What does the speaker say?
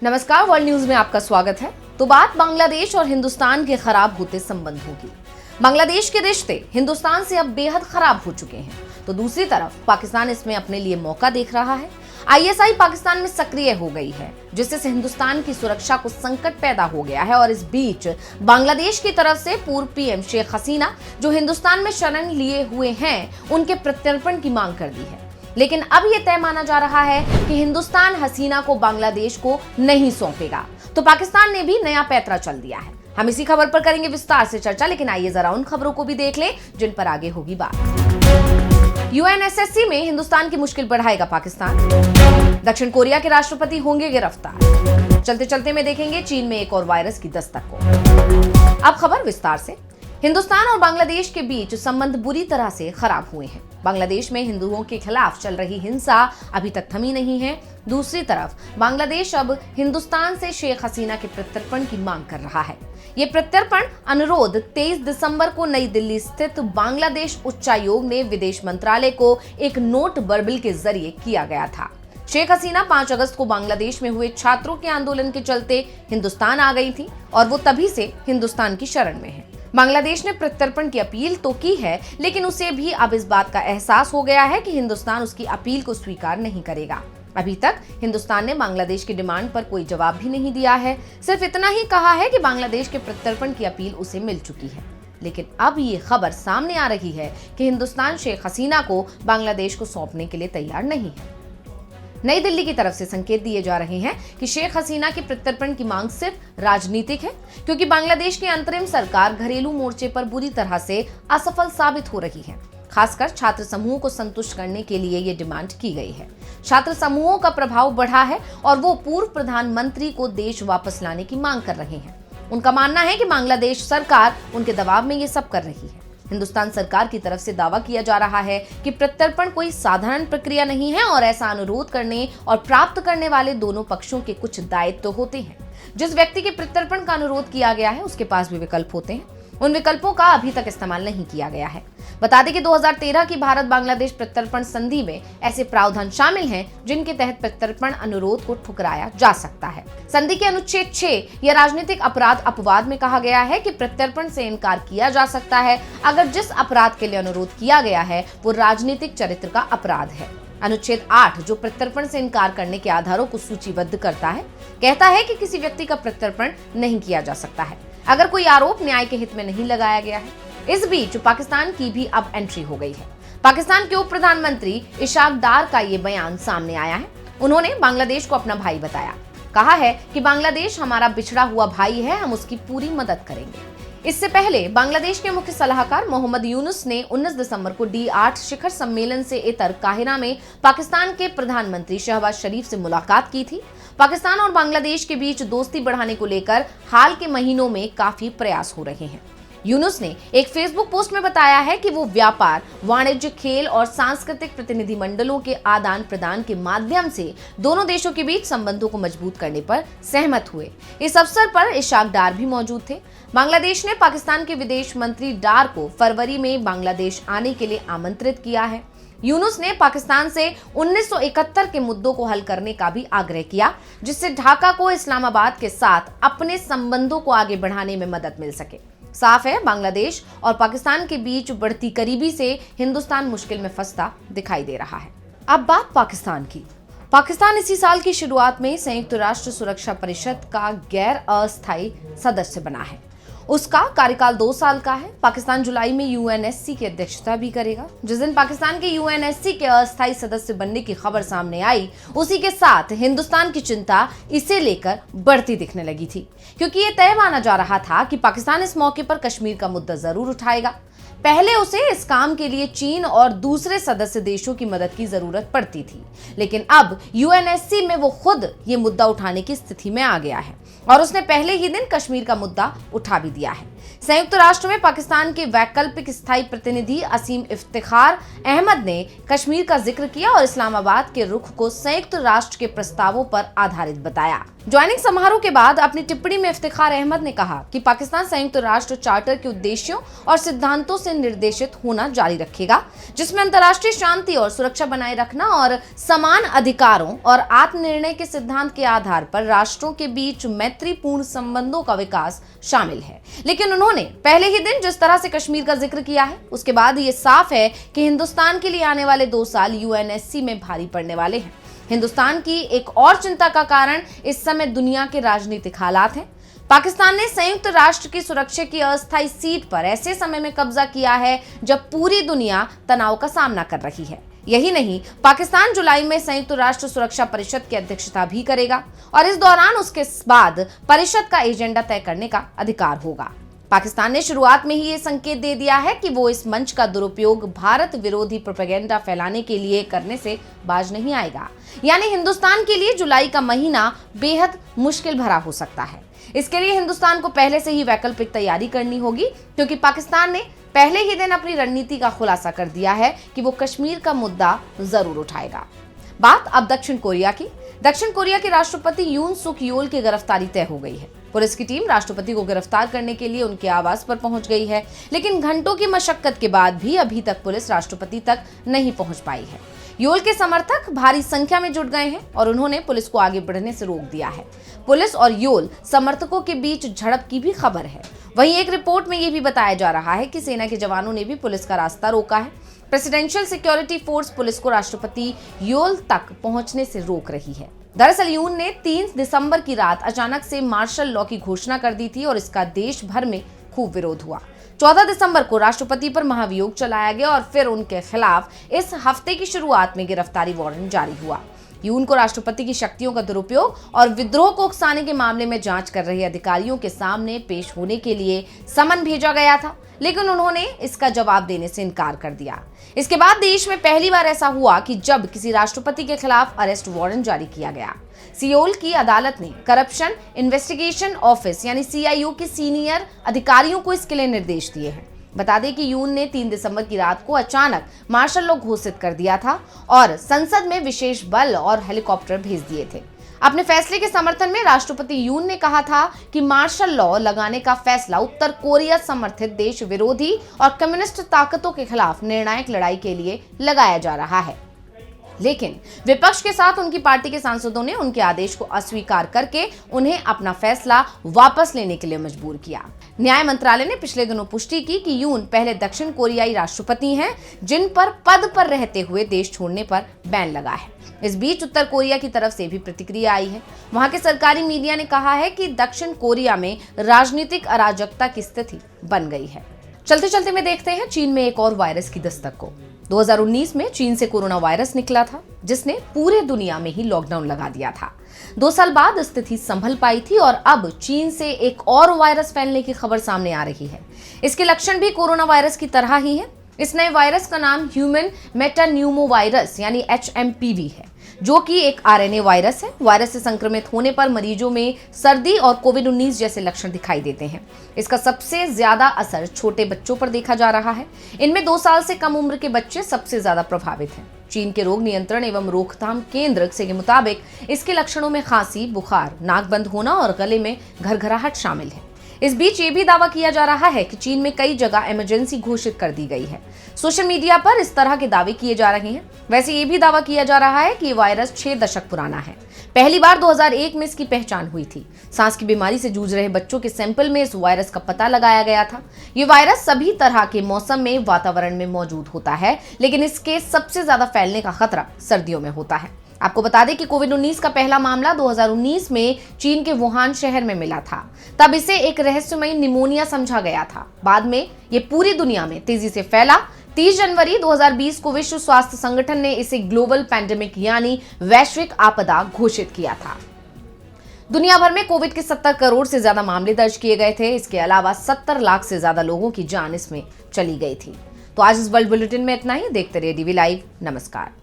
नमस्कार, world news में आपका स्वागत है। तो बात बांग्लादेश और हिंदुस्तान के खराब होते संबंधों की। बांग्लादेश के रिश्ते हिंदुस्तान से अब बेहद खराब हो चुके हैं, तो दूसरी तरफ पाकिस्तान इसमें अपने लिए मौका देख रहा है। आईएसआई पाकिस्तान में सक्रिय हो गई है, जिससे हिंदुस्तान की सुरक्षा को संकट पैदा हो गया है। और इस बीच बांग्लादेश की तरफ से पूर्व पीएम शेख हसीना, जो हिंदुस्तान में शरण लिए हुए हैं, उनके प्रत्यर्पण की मांग कर दी है। लेकिन अब यह तय माना जा रहा है कि हिंदुस्तान हसीना को बांग्लादेश को नहीं सौंपेगा। तो पाकिस्तान ने भी नया पैंतरा चल दिया है। हम इसी खबर पर करेंगे विस्तार से चर्चा, लेकिन आइए जरा उन खबरों को भी देख लें जिन पर आगे होगी बात। यूएनएससी में हिंदुस्तान की मुश्किल बढ़ाएगा पाकिस्तान। दक्षिण कोरिया के राष्ट्रपति होंगे गिरफ्तार। चलते चलते में देखेंगे चीन में एक और वायरस की दस्तक को। अब खबर विस्तार से। हिंदुस्तान और बांग्लादेश के बीच संबंध बुरी तरह से खराब हुए हैं। बांग्लादेश में हिंदुओं के खिलाफ चल रही हिंसा अभी तक थमी नहीं है। दूसरी तरफ बांग्लादेश अब हिंदुस्तान से शेख हसीना के प्रत्यर्पण की मांग कर रहा है। ये प्रत्यर्पण अनुरोध 23 दिसंबर को नई दिल्ली स्थित बांग्लादेश उच्चायोग ने विदेश मंत्रालय को एक नोट बर्बिल के जरिए किया गया था। शेख हसीना 5 अगस्त को बांग्लादेश में हुए छात्रों के आंदोलन के चलते हिंदुस्तान आ गई थी और वो तभी से हिंदुस्तान की शरण में है। बांग्लादेश ने प्रत्यर्पण की अपील तो की है, लेकिन उसे भी अब इस बात का एहसास हो गया है कि हिंदुस्तान उसकी अपील को स्वीकार नहीं करेगा। अभी तक हिंदुस्तान ने बांग्लादेश की डिमांड पर कोई जवाब भी नहीं दिया है। सिर्फ इतना ही कहा है कि बांग्लादेश के प्रत्यर्पण की अपील उसे मिल चुकी है। लेकिन अब ये खबर सामने आ रही है कि हिंदुस्तान शेख हसीना को बांग्लादेश को सौंपने के लिए तैयार नहीं है। नई दिल्ली की तरफ से संकेत दिए जा रहे हैं कि शेख हसीना के प्रत्यर्पण की मांग सिर्फ राजनीतिक है, क्योंकि बांग्लादेश की अंतरिम सरकार घरेलू मोर्चे पर बुरी तरह से असफल साबित हो रही है। खासकर छात्र समूहों को संतुष्ट करने के लिए ये डिमांड की गई है। छात्र समूहों का प्रभाव बढ़ा है और वो पूर्व प्रधानमंत्री को देश वापस लाने की मांग कर रहे हैं। उनका मानना है कि बांग्लादेश सरकार उनके दबाव में ये सब कर रही है। हिंदुस्तान सरकार की तरफ से दावा किया जा रहा है कि प्रत्यर्पण कोई साधारण प्रक्रिया नहीं है और ऐसा अनुरोध करने और प्राप्त करने वाले दोनों पक्षों के कुछ दायित्व होते हैं। जिस व्यक्ति के प्रत्यर्पण का अनुरोध किया गया है, उसके पास भी विकल्प होते हैं। उन विकल्पों का अभी तक इस्तेमाल नहीं किया गया है। बता दें कि 2013 की भारत बांग्लादेश प्रत्यर्पण संधि में ऐसे प्रावधान शामिल हैं जिनके तहत प्रत्यर्पण अनुरोध को ठुकराया जा सकता है। संधि के अनुच्छेद 6 या राजनीतिक अपराध अपवाद में कहा गया है कि प्रत्यर्पण से इनकार किया जा सकता है अगर जिस अपराध के लिए अनुरोध किया गया है वो राजनीतिक चरित्र का अपराध है। अनुच्छेद 8, जो प्रत्यर्पण से इनकार करने के आधारों को सूचीबद्ध करता है, कहता है कि किसी व्यक्ति का प्रत्यर्पण नहीं किया जा सकता है अगर कोई आरोप न्याय के हित में नहीं लगाया गया है। इस बीच पाकिस्तान की भी अब एंट्री हो गई है। पाकिस्तान के उप प्रधानमंत्री इशाक डार का ये बयान सामने आया है। उन्होंने बांग्लादेश को अपना भाई बताया। कहा है कि बांग्लादेश हमारा बिछड़ा हुआ भाई है, हम उसकी पूरी मदद करेंगे। इससे पहले बांग्लादेश के मुख्य सलाहकार मोहम्मद यूनुस ने 19 दिसंबर को D8 शिखर सम्मेलन से इतर काहिरा में पाकिस्तान के प्रधानमंत्री शहबाज शरीफ से मुलाकात की थी। पाकिस्तान और बांग्लादेश के बीच दोस्ती बढ़ाने को लेकर हाल के महीनों में काफी प्रयास हो रहे हैं। यूनुस ने एक फेसबुक पोस्ट में बताया है कि वो व्यापार, वाणिज्य, खेल और सांस्कृतिक प्रतिनिधिमंडलों के आदान प्रदान के माध्यम से दोनों देशों के बीच संबंधों को मजबूत करने पर सहमत हुए। इस अवसर पर इशाक डार भी मौजूद थे। बांग्लादेश ने पाकिस्तान के विदेश मंत्री डार को फरवरी में बांग्लादेश आने के लिए आमंत्रित किया है। यूनुस ने पाकिस्तान से 1971 के मुद्दों को हल करने का भी आग्रह किया, जिससे ढाका को इस्लामाबाद के साथ अपने संबंधों को आगे बढ़ाने में मदद मिल सके। साफ है, बांग्लादेश और पाकिस्तान के बीच बढ़ती करीबी से हिंदुस्तान मुश्किल में फंसता दिखाई दे रहा है। अब बात पाकिस्तान की। पाकिस्तान इसी साल की शुरुआत में संयुक्त राष्ट्र सुरक्षा परिषद का गैर अस्थायी सदस्य बना है। उसका कार्यकाल 2 साल का है। पाकिस्तान जुलाई में यूएनएससी की अध्यक्षता भी करेगा। जिस दिन पाकिस्तान के यूएनएससी के अस्थायी सदस्य बनने की खबर सामने आई, उसी के साथ हिंदुस्तान की चिंता इसे लेकर बढ़ती दिखने लगी थी, क्योंकि ये तय माना जा रहा था कि पाकिस्तान इस मौके पर कश्मीर का मुद्दा जरूर उठाएगा। पहले उसे इस काम के लिए चीन और दूसरे सदस्य देशों की मदद की जरूरत पड़ती थी, लेकिन अब यूएनएससी में वो खुद ये मुद्दा उठाने की स्थिति में आ गया है और उसने पहले ही दिन कश्मीर का मुद्दा उठा भी दिया है। संयुक्त राष्ट्र में पाकिस्तान के वैकल्पिक स्थायी प्रतिनिधि असीम इफ्तिखार अहमद ने कश्मीर का जिक्र किया और इस्लामाबाद के रुख को संयुक्त राष्ट्र के प्रस्तावों पर आधारित बताया। ज्वाइनिंग समारोह के बाद अपनी टिप्पणी में इफ्तिखार अहमद ने कहा कि पाकिस्तान संयुक्त राष्ट्र चार्टर के उद्देश्यों और सिद्धांतों से निर्देशित होना जारी रखेगा, जिसमें अंतर्राष्ट्रीय शांति और सुरक्षा बनाए रखना और समान अधिकारों और आत्मनिर्णय के सिद्धांत के आधार पर राष्ट्रों के बीच मैत्रीपूर्ण संबंधों का विकास शामिल है। लेकिन उन्होंने पहले ही दिन जिस तरह से कश्मीर का जिक्र किया है, उसके बाद ये साफ है कि हिंदुस्तान के लिए आने वाले 2 साल यूएनएससी में भारी पड़ने वाले हैं। हिंदुस्तान की एक और चिंता का कारण इस समय दुनिया के राजनीतिक हालात हैं। पाकिस्तान ने संयुक्त राष्ट्र की सुरक्षा की अस्थायी सीट पर ऐसे समय में कब्जा किया है जब पूरी दुनिया तनाव का सामना कर रही है। यही नहीं, पाकिस्तान जुलाई में संयुक्त राष्ट्र सुरक्षा परिषद की अध्यक्षता भी करेगा और इस दौरान उसके बाद परिषद का एजेंडा तय करने का अधिकार होगा। पाकिस्तान ने शुरुआत में ही ये संकेत दे दिया है कि वो इस मंच का दुरुपयोग भारत विरोधी प्रोपेगेंडा फैलाने के लिए करने से बाज नहीं आएगा। यानी हिंदुस्तान के लिए जुलाई का महीना बेहद मुश्किल भरा हो सकता है। इसके लिए हिंदुस्तान को पहले से ही वैकल्पिक तैयारी करनी होगी, क्योंकि पाकिस्तान ने पहले ही दिन अपनी रणनीति का खुलासा कर दिया है कि वो कश्मीर का मुद्दा जरूर उठाएगा। बात अब दक्षिण कोरिया की। दक्षिण कोरिया के राष्ट्रपति यून सुक योल की गिरफ्तारी तय हो गई है। पुलिस की टीम राष्ट्रपति को गिरफ्तार करने के लिए उनके आवास पर पहुंच गई है, लेकिन घंटों की मशक्कत के बाद भी अभी तक पुलिस राष्ट्रपति तक नहीं पहुंच पाई है। योल के समर्थक भारी संख्या में जुट गए हैं और उन्होंने पुलिस को आगे बढ़ने से रोक दिया है। पुलिस और योल समर्थकों के बीच झड़प की भी खबर है। वहीं एक रिपोर्ट में यह भी बताया जा रहा है कि सेना के जवानों ने भी पुलिस का रास्ता रोका है। प्रेसिडेंशियल सिक्योरिटी फोर्स पुलिस को राष्ट्रपति योल तक पहुंचने से रोक रही है। दरअसल यून ने 3 दिसंबर की रात अचानक से मार्शल लॉ की घोषणा कर दी थी और इसका देश भर में खूब विरोध हुआ। 14 दिसंबर को राष्ट्रपति पर महाभियोग चलाया गया और फिर उनके खिलाफ इस हफ्ते की शुरुआत में गिरफ्तारी वारंट जारी हुआ। यून को राष्ट्रपति की शक्तियों का दुरुपयोग और विद्रोह को उकसाने के मामले में जांच कर रहे अधिकारियों के सामने पेश होने के लिए समन भेजा गया था, लेकिन उन्होंने इसका जवाब देने से इनकार कर दिया। इसके बाद देश में पहली बार ऐसा हुआ कि जब किसी राष्ट्रपति के खिलाफ अरेस्ट वारंट जारी किया गया। सियोल की अदालत ने करप्शन इन्वेस्टिगेशन ऑफिस यानी CIO के सीनियर अधिकारियों को इसके लिए निर्देश दिए हैं। बता दें कि यून ने 3 दिसंबर की रात को अचानक मार्शल लॉ घोषित कर दिया था और संसद में विशेष बल और हेलीकॉप्टर भेज दिए थे। अपने फैसले के समर्थन में राष्ट्रपति यून ने कहा था कि मार्शल लॉ लगाने का फैसला उत्तर कोरिया समर्थित देश विरोधी और कम्युनिस्ट ताकतों के खिलाफ निर्णायक लड़ाई के लिए लगाया जा रहा है। लेकिन विपक्ष के साथ उनकी पार्टी के सांसदों ने उनके आदेश को अस्वीकार करके उन्हें अपना फैसला वापस लेने के लिए मजबूर किया। न्याय मंत्रालय ने पिछले दिनों पुष्टि की कि यून पहले दक्षिण कोरियाई राष्ट्रपति हैं जिन पर पद पर रहते हुए देश छोड़ने पर बैन लगा है। इस बीच उत्तर कोरिया की तरफ से भी प्रतिक्रिया आई है। वहां के सरकारी मीडिया ने कहा है कि दक्षिण कोरिया में राजनीतिक अराजकता की स्थिति बन गई है। चलते चलते में देखते हैं चीन में एक और वायरस की दस्तक को। 2019 में चीन से कोरोना वायरस निकला था, जिसने पूरे दुनिया में ही लॉकडाउन लगा दिया था। 2 साल बाद स्थिति संभल पाई थी और अब चीन से एक और वायरस फैलने की खबर सामने आ रही है। इसके लक्षण भी कोरोना वायरस की तरह ही हैं। इस नए वायरस का नाम ह्यूमन मेटान्यूमोवायरस यानी HMPV है, जो कि एक RNA वायरस है। वायरस से संक्रमित होने पर मरीजों में सर्दी और कोविड-19 जैसे लक्षण दिखाई देते हैं। इसका सबसे ज्यादा असर छोटे बच्चों पर देखा जा रहा है। इनमें 2 साल से कम उम्र के बच्चे सबसे ज्यादा प्रभावित हैं। चीन के रोग नियंत्रण एवं रोकथाम केंद्र के मुताबिक इसके लक्षणों में खांसी, बुखार, नाक बंद होना और गले में घरघराहट शामिल है। इस बीच ये भी दावा किया जा रहा है कि चीन में कई जगह इमरजेंसी घोषित कर दी गई है। सोशल मीडिया पर इस तरह के दावे किए जा रहे हैं। वैसे ये भी दावा किया जा रहा है कि ये वायरस 6 दशक पुराना है। पहली बार 2001 में इसकी पहचान हुई थी। सांस की बीमारी से जूझ रहे बच्चों के सैंपल में इस वायरस का पता लगाया गया था। ये वायरस सभी तरह के मौसम में वातावरण में मौजूद होता है, लेकिन इसके सबसे ज्यादा फैलने का खतरा सर्दियों में होता है। आपको बता दें कि कोविड-19 का पहला मामला 2019 में चीन के वुहान शहर में मिला था। तब इसे एक रहस्यमयी निमोनिया समझा गया था। बाद में ये पूरी दुनिया में तेजी से फैला। 30 जनवरी 2020 को विश्व स्वास्थ्य संगठन ने इसे ग्लोबल पैंडेमिक यानी वैश्विक आपदा घोषित किया था। दुनिया भर में कोविड के 70 करोड़ से ज्यादा मामले दर्ज किए गए थे। इसके अलावा 70 लाख से ज्यादा लोगों की जान इसमें चली गई थी। तो आज इस वर्ल्ड बुलेटिन में इतना ही। देखते रहिए DV लाइव। नमस्कार।